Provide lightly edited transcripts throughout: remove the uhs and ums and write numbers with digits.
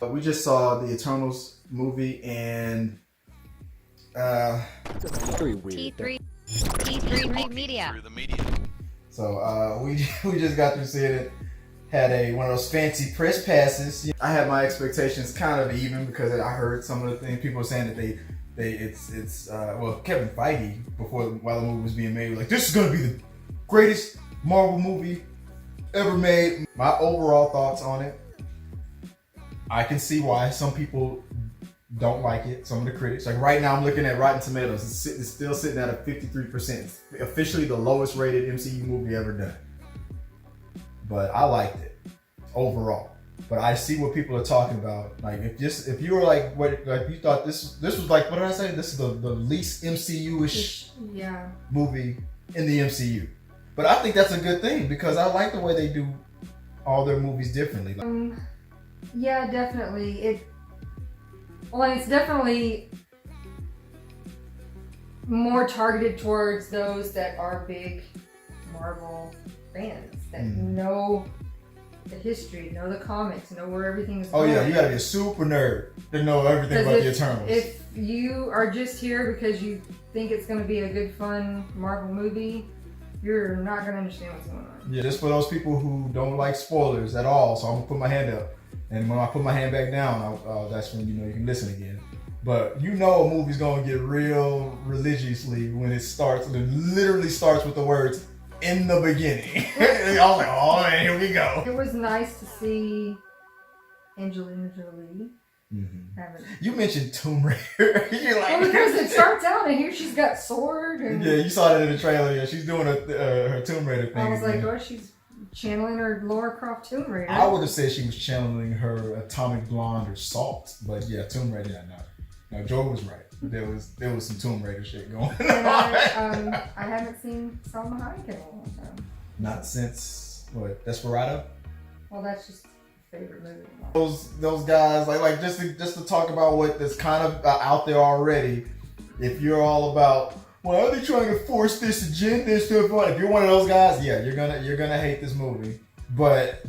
We just saw the Eternals movie, and Very weird. T3 Media. Through the media. so we just got through seeing it. Had one of those fancy press passes. I had my expectations kind of even because I heard some of the things people were saying that well, Kevin Feige while the movie was being made was like, this is gonna be the greatest Marvel movie ever made. My overall thoughts on it, I can see why some people don't like it. Some of the critics, like right now, I'm looking at Rotten Tomatoes. It's still sitting at a 53%. It's officially the lowest rated MCU movie ever done. But I liked it overall. But I see what people are talking about. Like if you were like you thought this was like, what did I say? This is the least MCU-ish movie in the MCU. But I think that's a good thing because I like the way they do all their movies differently. Yeah, definitely. It's definitely more targeted towards those that are big Marvel fans that know the history, know the comics, know where everything's going. Oh yeah, you gotta be a super nerd to know everything about the Eternals. If you are just here because you think it's going to be a good, fun Marvel movie, you're not going to understand what's going on. Yeah, just for those people who don't like spoilers at all, so I'm gonna put my hand up, and when I put my hand back down, that's when you can listen again. But a movie's gonna get real religiously when it starts. It literally starts with the words "in the beginning." I was like, oh man, here we go. It was nice to see Angelina Jolie. You mentioned Tomb Raider. You're like, because it starts out and here she's got sword. And yeah, you saw that in the trailer. Yeah, she's doing her Tomb Raider thing. I was like, again. oh, she's channeling her Lara Croft Tomb Raider. I would have said she was channeling her Atomic Blonde or Salt, but yeah, Tomb Raider. Yeah, no, Joe was right. There was some Tomb Raider shit going on. And I haven't seen Salma Hayek in a long time. Not since what, Desperado? Well, that's just a favorite movie. Those guys like just to talk about what that's kind of out there already. If you're all about, well, are they trying to force this agenda and stuff on? If you're one of those guys, yeah, you're gonna hate this movie. But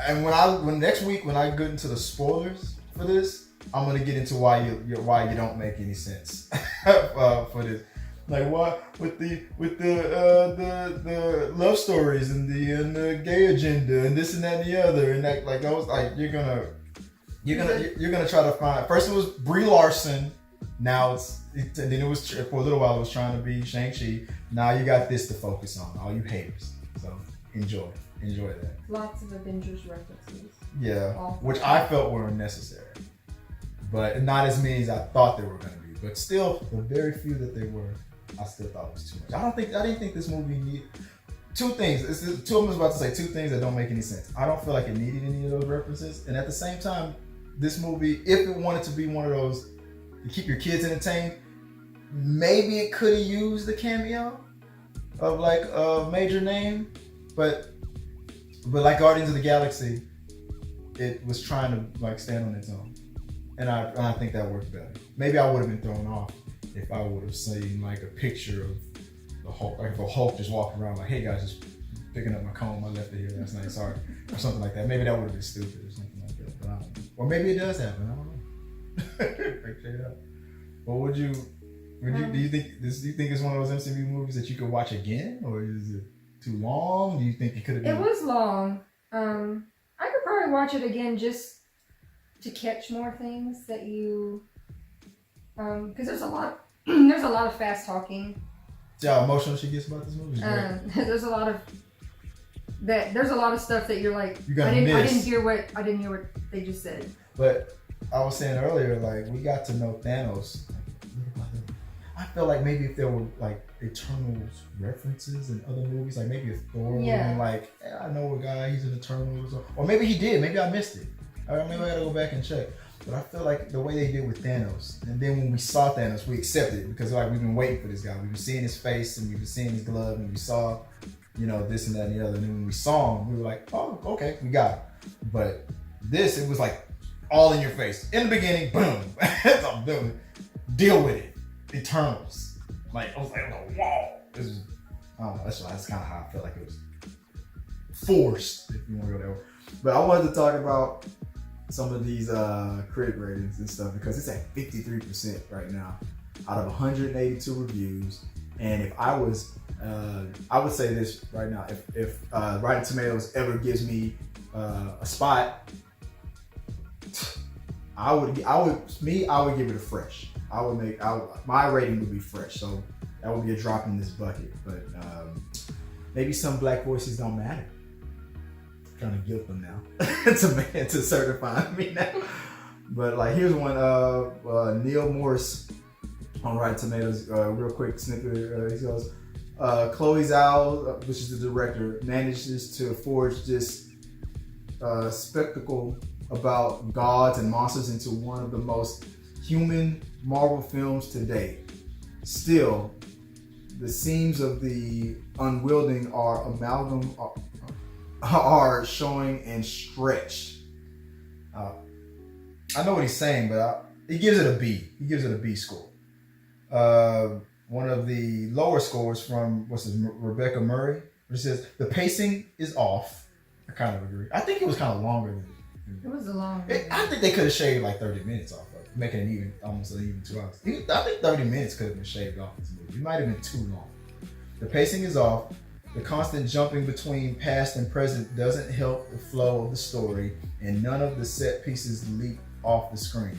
when next week when I get into the spoilers for this, I'm gonna get into why you don't make any sense for this. Like what with the love stories and the gay agenda and this and that and the other and that, like those, like you're gonna try to find. First it was Brie Larson, now and then it was for a little while it was trying to be Shang-Chi. Now you got this to focus on, all you haters. So enjoy that. Lots of Avengers references. Yeah, which I felt were unnecessary, but not as many as I thought they were gonna be. But still, the very few that they were, I still thought it was too much. I didn't think this movie needed two things. I was about to say two things that don't make any sense. I don't feel like it needed any of those references, and at the same time, this movie, if it wanted to be one of those to keep your kids entertained, maybe it could have used the cameo of like a major name, but like Guardians of the Galaxy, it was trying to like stand on its own, and I think that worked better. Maybe I would have been thrown off if I would have seen like a picture of the Hulk, like if a Hulk just walking around like, hey guys, just picking up my comb, I left it here last night, sorry, or something like that. Maybe that would have been stupid or something like that. But I don't know. Or maybe it does happen. I don't know. Figure it out. But do you think it's one of those MCU movies that you could watch again, or is it too long? Do you think it could have been? It was long. I could probably watch it again just to catch more things that you, because there's a lot of fast talking. See how emotional she gets about this movie. There's a lot of stuff that you're like, I didn't hear what they just said. But I was saying earlier, like we got to know Thanos. I feel like maybe if there were like Eternals references in other movies, like maybe if Thor, and like, hey, I know a guy, he's an Eternals, or maybe he did, maybe I missed it. Or maybe I gotta go back and check. But I feel like the way they did with Thanos, and then when we saw Thanos, we accepted it because like we've been waiting for this guy. We've been seeing his face and we've been seeing his glove, and we saw, this and that and the other. And then when we saw him, we were like, oh, okay, we got it. But this, it was like all in your face. In the beginning, boom, that's all I'm doing. Deal with it. Eternals. Like, I was like, oh, whoa. This is, I don't know, that's kind of how I felt like it was forced, if you want to go there. But I wanted to talk about some of these critic ratings and stuff because it's at 53% right now out of 182 reviews. And if I was, I would say this right now: if Rotten Tomatoes ever gives me a spot, I would give it a fresh. My rating would be fresh. So that would be a drop in this bucket. But maybe some black voices don't matter. I'm trying to guilt them now to certify me now. But like, here's one. Neil Morris on Rotten Tomatoes. Real quick snippet. He goes, Chloe Zhao, which is the director, manages to forge this spectacle about gods and monsters into one of the most human Marvel films to date. Still, the seams of the unwielding are showing and stretched. I know what he's saying, but he gives it a B. He gives it a B score. One of the lower scores from Rebecca Murray, which says the pacing is off. I kind of agree. I think it was kind of longer than It was a long. I think they could have shaved like 30 minutes off of it, making it almost an even 2 hours. I think 30 minutes could have been shaved off this movie. It might have been too long. The pacing is off. The constant jumping between past and present doesn't help the flow of the story, and none of the set pieces leap off the screen.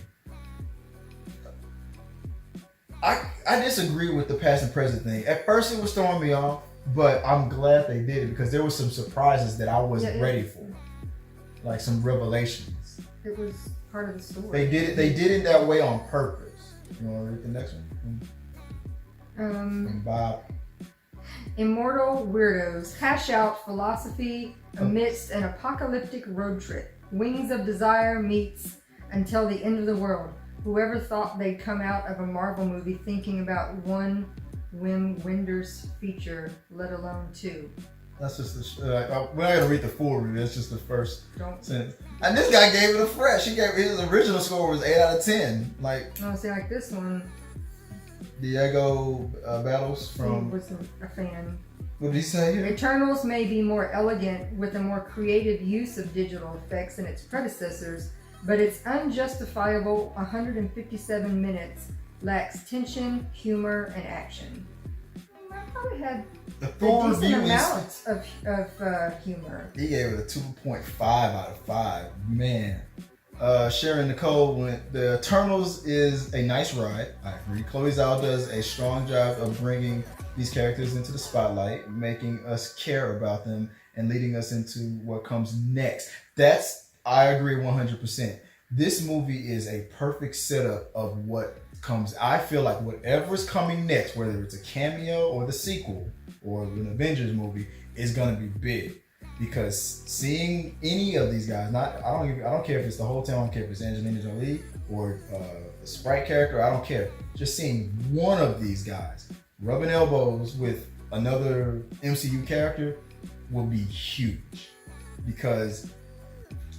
I disagree with the past and present thing. At first, it was throwing me off, but I'm glad they did it because there were some surprises that I wasn't ready for, like some revelations. It was part of the story. They did it that way on purpose. You want to read the next one? From Bob. Immortal weirdos hash out philosophy amidst an apocalyptic road trip. Wings of Desire meets Until the End of the World. Whoever thought they'd come out of a Marvel movie thinking about one Wim Wenders feature, let alone two. That's just we're not gonna read the full review. That's just the first Don't. sentence. And this guy gave it a fresh. He gave his original score was 8 out of 10. Like, No, see, like this one. Diego Battles from. Wasn't a fan. What did he say here? Eternals may be more elegant with a more creative use of digital effects than its predecessors, but its unjustifiable 157 minutes lacks tension, humor, and action. I probably had The a full decent review amount is. of humor. He gave it a 2.5 out of 5. Man. Sharon Nicole went, The Eternals is a nice ride. I agree. Chloe Zhao does a strong job of bringing these characters into the spotlight, making us care about them and leading us into what comes next. I agree 100%. This movie is a perfect setup of what comes. I feel like whatever's coming next, whether it's a cameo or the sequel or an Avengers movie, is gonna be big. Because seeing any of these guys, I don't care if it's the whole town, I don't care if it's Angelina Jolie or the Sprite character, I don't care. Just seeing one of these guys rubbing elbows with another MCU character will be huge. Because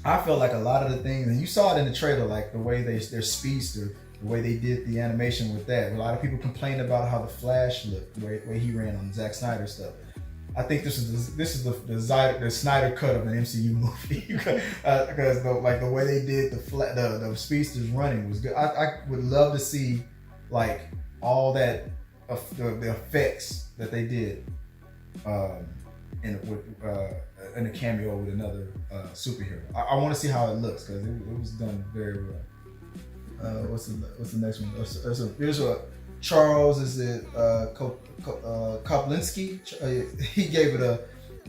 I felt like a lot of the things, and you saw it in the trailer, like the way their speedster, the way they did the animation with that. A lot of people complained about how the Flash looked, the way he ran on Zack Snyder stuff. I think this is the Snyder cut of an MCU movie because the way they did the speedsters running was good. I would love to see like all that the effects that they did in a cameo with another superhero. I want to see how it looks because it was done very well. What's the next one? Here's a Charles, is it Koplinski? He gave it a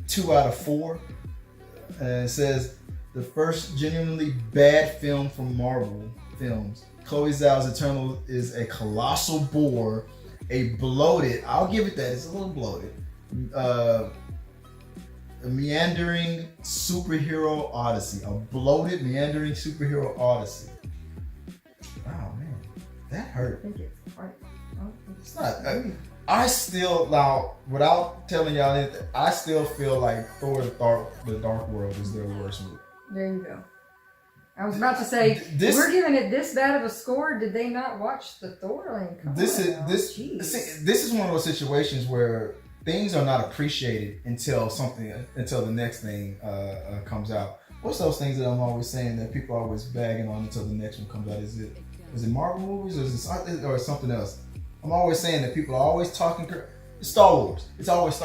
2 out of 4. And it says, the first genuinely bad film from Marvel films. Chloe Zhao's Eternal is a colossal bore, a bloated, I'll give it that, it's a little bloated, a meandering superhero odyssey. A bloated, meandering superhero odyssey. Oh man, that hurt. I think it's quite. It's not. I still, now, without telling y'all anything, I still feel like Thor: The Dark World is their worst movie. There you go. I was about to say, we're giving it this bad of a score. Did they not watch the Thor? This is one of those situations where things are not appreciated until the next thing comes out. what's those things that I'm always saying that people are always bagging on until the next one comes out? Is it Marvel movies or something else? I'm always saying that people are always talking. It's Star Wars. It's always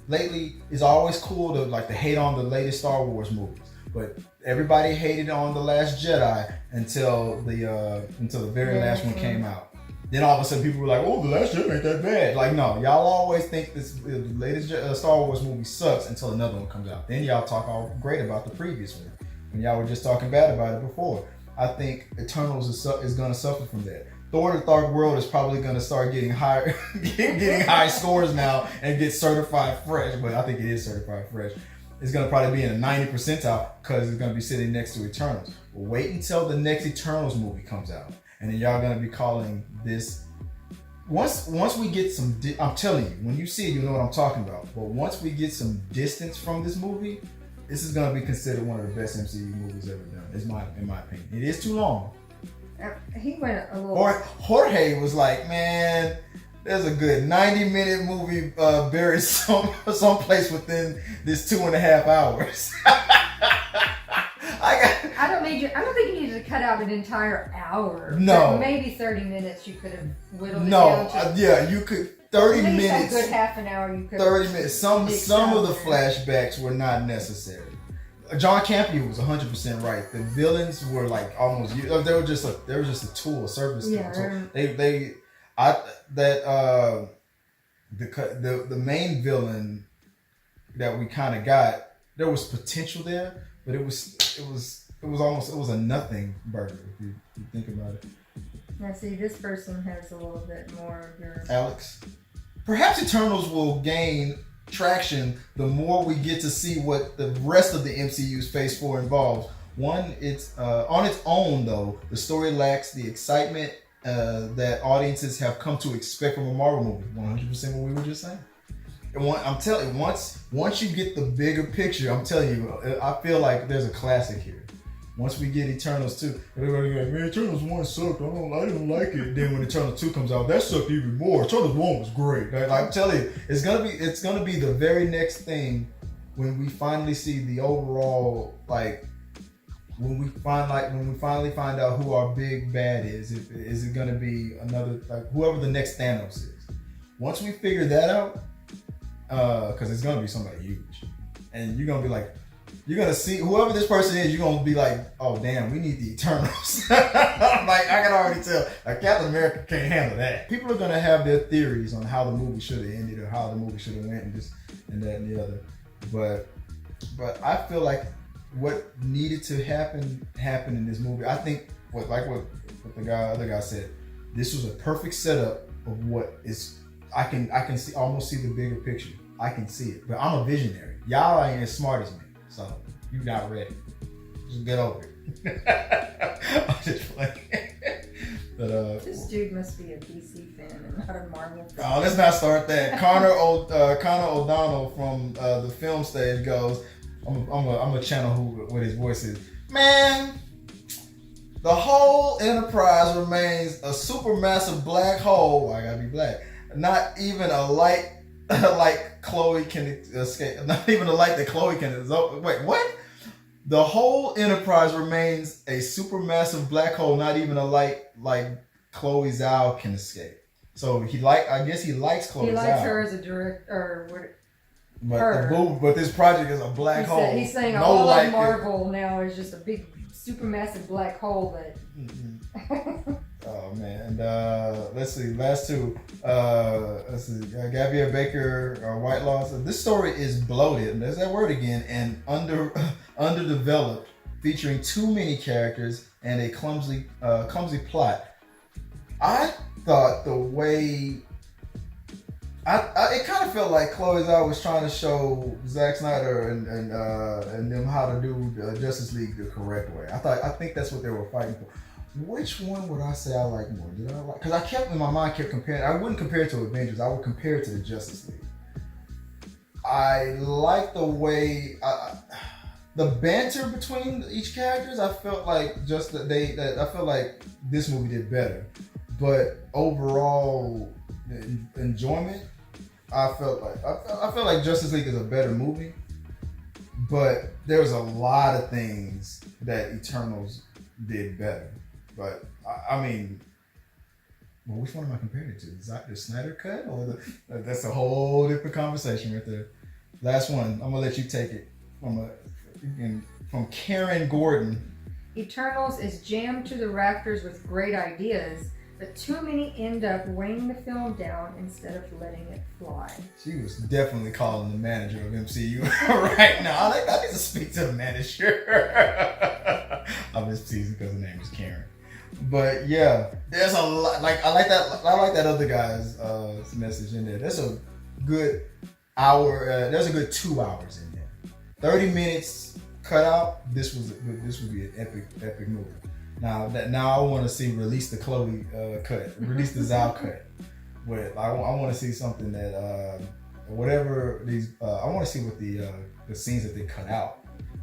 Lately, it's always cool to hate on the latest Star Wars movies, but everybody hated on The Last Jedi until the very last one came out. Then all of a sudden people were like, "Oh, The Last Jedi ain't that bad." Like, no, y'all always think the latest Star Wars movie sucks until another one comes out. Then y'all talk all great about the previous one, when y'all were just talking bad about it before. I think Eternals is going to suffer from that. Thor: The Dark World is probably going to start getting higher, getting high scores now and get certified fresh. But I think it is certified fresh. It's going to probably be in a 90 percentile because it's going to be sitting next to Eternals. Wait until the next Eternals movie comes out, and then y'all going to be calling this. Once we get some, I'm telling you, when you see it, you know what I'm talking about. But once we get some distance from this movie, this is going to be considered one of the best MCU movies ever done. In my opinion, it is too long. He went a little. Jorge was like, "Man, there's a good 90-minute movie buried someplace within this 2.5 hours." I don't think you needed to cut out an entire hour. No, maybe 30 minutes you could have whittled it down to. Yeah, you could. 30 minutes. A good half an hour. You could. 30 minutes. Some of the flashbacks were not necessary. John Campbell was 100% right. The villains were like almost. They were just a tool, a service tool. Yeah. So the main villain that we kind of got, there was potential there, but it was a nothing burger if you think about it. Now see, this person has a little bit more of your. Alex, perhaps Eternals will gain traction the more we get to see what the rest of the MCU's Phase 4 involves. One, it's on its own though, the story lacks the excitement that audiences have come to expect from a Marvel movie. 100% what we were just saying. And I'm telling you, once you get the bigger picture, I'm telling you, I feel like there's a classic here. Once we get Eternals 2, everybody's like, "Man, Eternals 1 sucked. I didn't like it." Then when Eternals 2 comes out, that sucked even more. Eternals 1 was great. Like, I'm telling you, it's gonna be the very next thing when we finally see the overall, like, when we finally find out who our big bad is. Is it gonna be another, like, whoever the next Thanos is? Once we figure that out, because it's gonna be somebody huge, and you're gonna be like. You're gonna see whoever this person is. You're gonna be like, "Oh damn, we need the Eternals." Like, I can already tell. Like, Captain America can't handle that. People are gonna have their theories on how the movie should have ended or how the movie should have went, and this and that and the other. But I feel like what needed to happen in this movie. I think what the other guy said. This was a perfect setup of what is. I can see almost see the bigger picture. I can see it, but I'm a visionary. Y'all ain't as smart as me. So, you're not ready. Just get over it. I'm just playing. But, this dude must be a DC fan and not a Marvel fan. Oh, let's not start that. Connor O'Donnell from the film stage goes, I'm a channel what his voice is. "Man, the whole Enterprise remains a supermassive black hole." Well, I gotta be black. Not even a light like Chloe can escape. Not even a light that Chloe can. Wait, what? The whole Enterprise remains a supermassive black hole. Not even a light like Chloe Zhao can escape. So I guess he likes Chloe Zhao. He likes her as a director, but this project is a black hole. He's saying all of Marvel now is just a big supermassive black hole that. Mm-hmm. Oh man, and let's see, last two. Gabrielle Baker Whitelaw said, "This story is bloated," and there's that word again, and underdeveloped, featuring too many characters and a clumsy plot. I thought the way it kind of felt like Chloe Zhao was trying to show Zack Snyder and them how to do Justice League the correct way. I think that's what they were fighting for. Which one would I say I like more? Did I like? Because I kept in my mind comparing. I wouldn't compare it to Avengers. I would compare it to the Justice League. I like the way the banter between each characters. I felt like I felt like this movie did better, but overall enjoyment. I felt like Justice League is a better movie, But there's a lot of things that Eternals did better. But I mean, well, which one am I comparing it to? Is that the Snyder cut, or that's a whole different conversation right there. Last one, I'm gonna let you take it from Karen Gordon. Eternals is jammed to the rafters with great ideas, but too many end up weighing the film down instead of letting it fly. She was definitely calling the manager of MCU right now. I need to speak to the manager. I'm just teasing because her name is Karen. But yeah, there's a lot. Like I like that other guy's message in there. There's a good hour. There's a good 2 hours in there. 30 minutes cut out. This would be an epic movie. Now I want to see release the Chloe cut, release the Zhao cut. But I want to see something that whatever these. I want to see what the scenes that they cut out.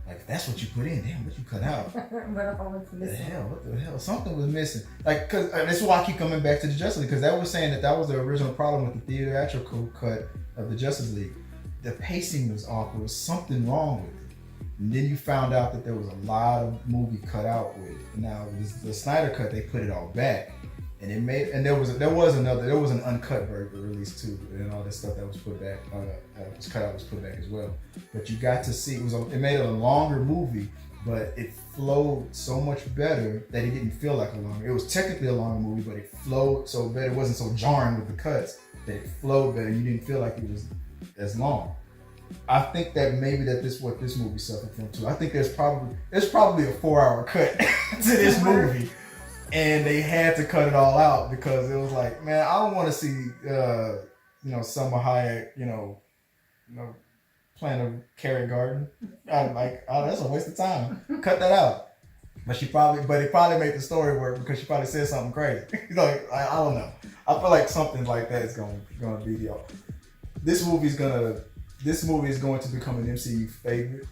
Like, that's what you put in. Damn, what you cut out? What the hell? Something was missing. Like, cause this is why I keep coming back to the Justice League, because they were saying that was the original problem with the theatrical cut of the Justice League. The pacing was off. There was something wrong with it. And then you found out that there was a lot of movie cut out with it. Now, the Snyder cut, they put it all back. And it made, and there was an uncut version released too, and all this stuff that was put back, was cut out, was put back as well. But you got to see, it made it a longer movie, but it flowed so much better that it didn't feel like a longer. It was technically a longer movie, but it flowed so better. It wasn't so jarring with the cuts that it flowed better. You didn't feel like it was as long. I think that maybe that's what this movie suffered from too. I think there's probably a 4-hour cut to this movie. And they had to cut it all out because it was like, man, I don't want to see, Summer Hayek, playing a carrot garden. I'm like, oh, that's a waste of time. Cut that out. But it probably made the story work because she probably said something crazy. Like, I don't know. I feel like something like that is going to be the. This movie is going to become an MCU favorite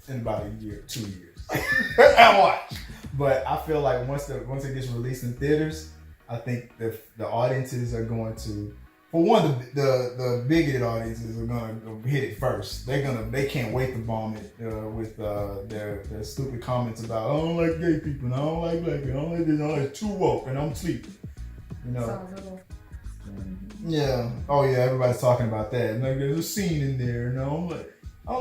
in about a year, 2 years. I watch. But I feel like once it gets released in theaters, I think the audiences are going to, for one, the bigoted audiences are going to hit it first. They can't wait to bomb it with their stupid comments about, I don't like gay people, and I don't like black people, I don't like this, it's too woke, and I'm sleeping. Yeah. Oh yeah, everybody's talking about that. And like, there's a scene in there, I'm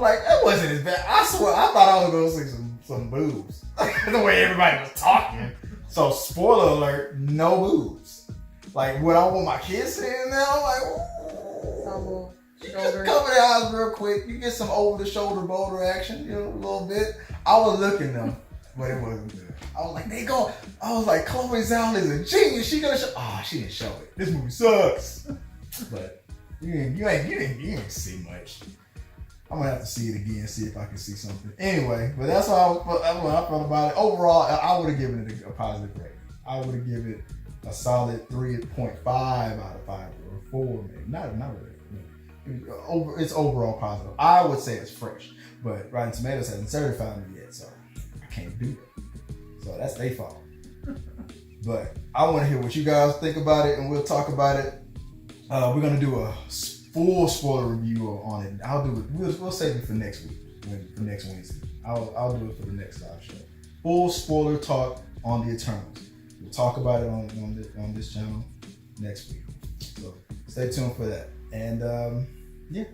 like, that wasn't as bad. I swear, I thought I was going to see some boobs. The way everybody was talking. So, spoiler alert, no boobs. Like, what I want my kids seeing now, I'm like, ooh. You just cover their eyes real quick. You get some over-the-shoulder boulder action, a little bit. I was looking them, but it wasn't good. I was like, Chloe Zhao is a genius. She gonna show. Oh, she didn't show it. This movie sucks. But you didn't see much. I'm gonna have to see it again, see if I can see something. Anyway, but that's how I felt about it. Overall, I would have given it a positive rating. I would have given it a solid 3.5 out of 5 or 4, maybe. Not really. It's overall positive. I would say it's fresh, but Rotten Tomatoes hasn't certified me yet, so I can't do it. So that's their fault. But I want to hear what you guys think about it, and we'll talk about it. We're gonna do a full spoiler review on it. I'll do it. We'll save it for next week, for next Wednesday. I'll do it for the next live show. Full spoiler talk on the Eternals. We'll talk about it on this channel next week. So stay tuned for that. And yeah,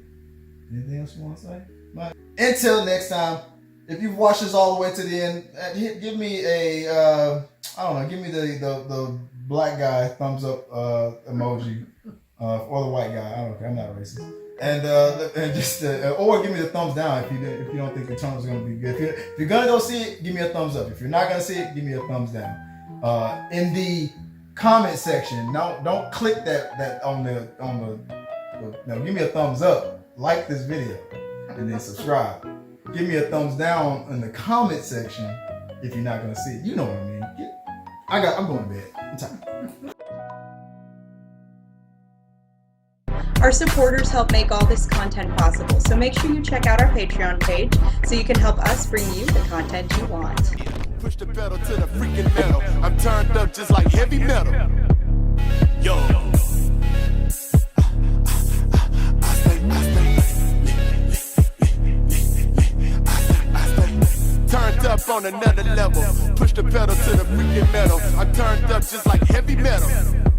anything else you want to say? Bye. Until next time. If you've watched this all the way to the end, give me a give me the black guy thumbs up emoji. Or the white guy, I don't care. I'm not racist. And just or give me the thumbs down if you don't think the Eternals is gonna be good. If you're gonna go see it, give me a thumbs up. If you're not gonna see it, give me a thumbs down. In the comment section, don't click that on the no. Give me a thumbs up. Like this video, and then subscribe. Give me a thumbs down in the comment section if you're not gonna see it. You know what I mean. I'm going to bed. I'm tired. Our supporters help make all this content possible, so make sure you check out our Patreon page so you can help us bring you the content you want. Push the pedal to the freaking metal. I'm turned up just like heavy metal. Yo. on another level. Push the pedal to the freaking metal. I'm turned up just like heavy metal.